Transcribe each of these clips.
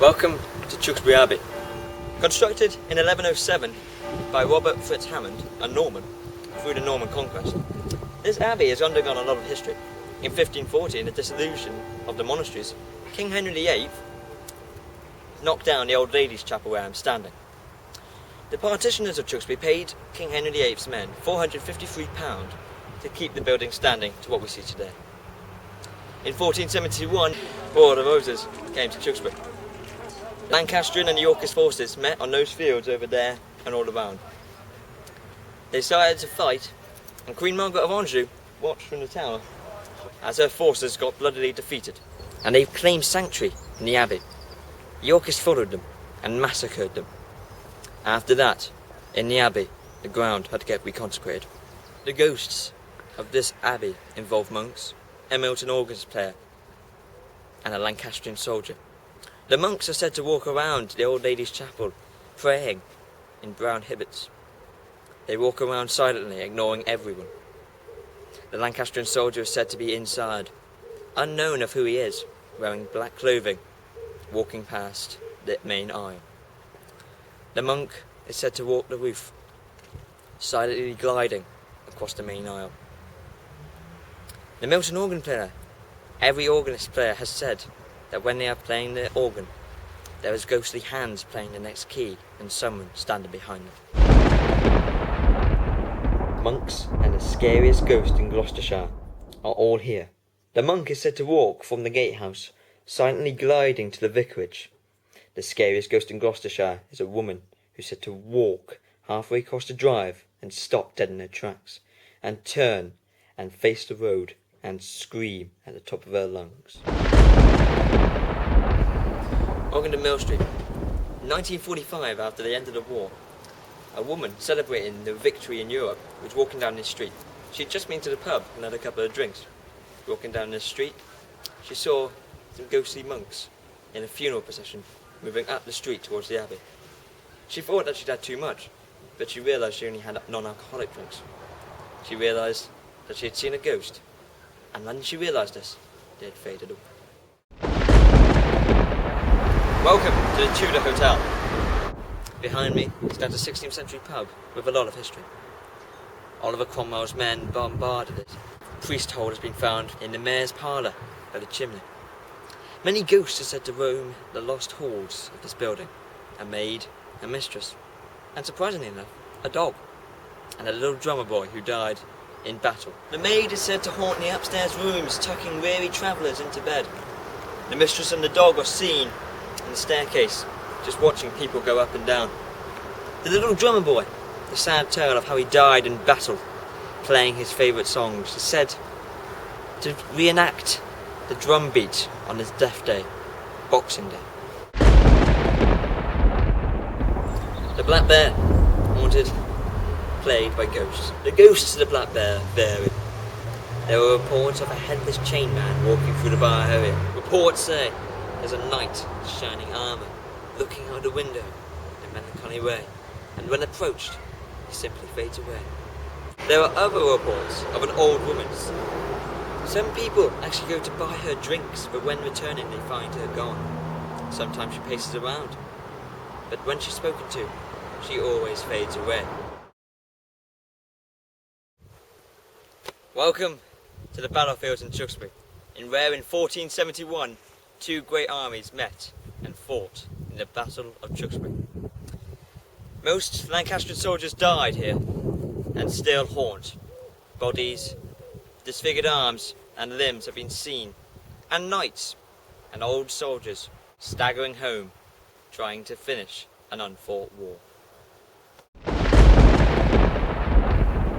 Welcome to Tewkesbury Abbey. Constructed in 1107 by Robert Fitz Hammond, a Norman, through the Norman conquest, this abbey has undergone a lot of history. In 1540, in the dissolution of the monasteries, King Henry VIII knocked down the old ladies' chapel where I'm standing. The partitioners of Tewkesbury paid King Henry VIII's men £453 to keep the building standing to what we see today. In 1471, Border Roses came to Tewkesbury. Lancastrian and Yorkist forces met on those fields over there and all around. They started to fight, and Queen Margaret of Anjou watched from the tower as her forces got bloodily defeated, and they claimed sanctuary in the abbey. The Yorkists followed them and massacred them. After that, in the abbey, the ground had to get reconsecrated. The ghosts of this abbey involve monks, a Milton organ player, and a Lancastrian soldier. The monks are said to walk around the old ladies' chapel, praying in brown habits. They walk around silently, ignoring everyone. The Lancastrian soldier is said to be inside, unknown of who he is, wearing black clothing, walking past the main aisle. The monk is said to walk the roof, silently gliding across the main aisle. The Milton organ player. Every organist player has said that when they are playing the organ, there is ghostly hands playing the next key and someone standing behind them. Monks and the scariest ghost in Gloucestershire are all here. The monk is said to walk from the gatehouse, silently gliding to the vicarage. The scariest ghost in Gloucestershire is a woman who's said to walk halfway across the drive and stop dead in her tracks, and turn and face the road and scream at the top of her lungs. Welcome to Mill Street. In 1945, after the end of the war, a woman celebrating the victory in Europe was walking down this street. She'd just been to the pub and had a couple of drinks. Walking down this street, she saw some ghostly monks in a funeral procession moving up the street towards the abbey. She thought that she'd had too much, but she realised she only had non-alcoholic drinks. She realised that she had seen a ghost, and when she realised this, they had faded away. Welcome to the Tudor Hotel. Behind me stands a 16th century pub with a lot of history. Oliver Cromwell's men bombarded it. A priest hole has been found in the mayor's parlour by the chimney. Many ghosts are said to roam the lost halls of this building. A maid, a mistress, and surprisingly enough, a dog, and a little drummer boy who died in battle. The maid is said to haunt the upstairs rooms, tucking weary travellers into bed. The mistress and the dog are seen on the staircase, just watching people go up and down. The little drummer boy, the sad tale of how he died in battle, playing his favourite songs, is said to reenact the drum beat on his death day, Boxing Day. The Black Bear, haunted, plagued by ghosts. The ghosts of the Black Bear vary. There were reports of a headless chain man walking through the bar area. Reports say there's a knight in shining armour, looking out the window in a melancholy way, and when approached, he simply fades away. There are other reports of an old woman. Some people actually go to buy her drinks, but when returning they find her gone. Sometimes she paces around, but when she's spoken to, she always fades away. Welcome to the battlefields in Tewkesbury, where in 1471 two great armies met and fought in the Battle of Tewkesbury. Most Lancastrian soldiers died here and still haunt. Bodies, disfigured arms and limbs have been seen, and knights and old soldiers staggering home trying to finish an unfought war.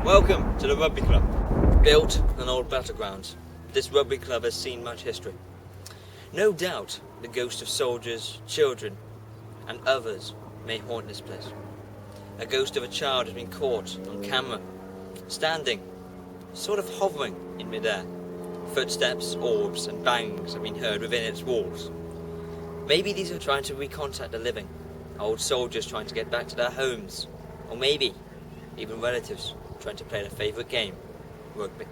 Welcome to the Rugby Club. Built on old battlegrounds, this rugby club has seen much history. No doubt the ghosts of soldiers, children and others may haunt this place. A ghost of a child has been caught on camera, standing, sort of hovering in midair. Footsteps, orbs and bangs have been heard within its walls. Maybe these are trying to recontact the living, old soldiers trying to get back to their homes, or maybe even relatives trying to play their favourite game, rugby.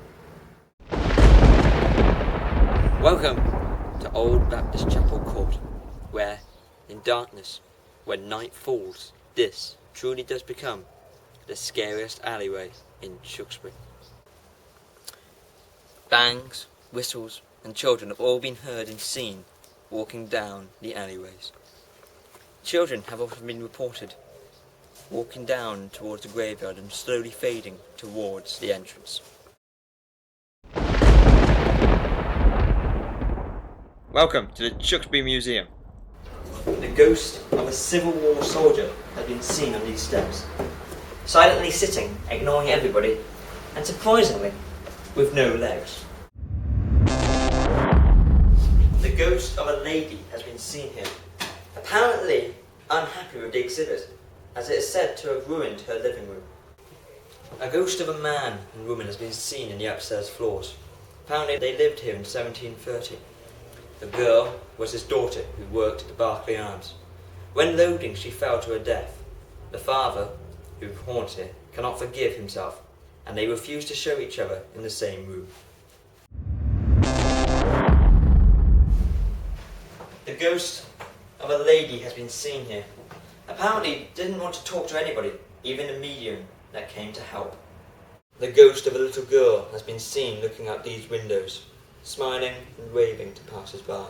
Welcome to Old Baptist Chapel Court, where In darkness, when night falls, this truly does become the scariest alleyway in Tewkesbury. Bangs, whistles, and children have all been heard and seen walking down the alleyways. Children have often been reported walking down towards the graveyard and slowly fading towards the entrance. Welcome to the Tewkesbury Museum. The ghost of a Civil War soldier has been seen on these steps, silently sitting, ignoring everybody, and surprisingly, with no legs. The ghost of a lady has been seen here, apparently unhappy with the exhibit, as it is said to have ruined her living room. A ghost of a man and woman has been seen in the upstairs floors. Apparently they lived here in 1730. The girl was his daughter who worked at the Berkeley Arms. When loading, she fell to her death. The father, who haunts here, cannot forgive himself, and they refuse to show each other in the same room. The ghost of a lady has been seen here. Apparently didn't want to talk to anybody, even a medium that came to help. The ghost of a little girl has been seen looking out these windows, smiling and waving to passers-by.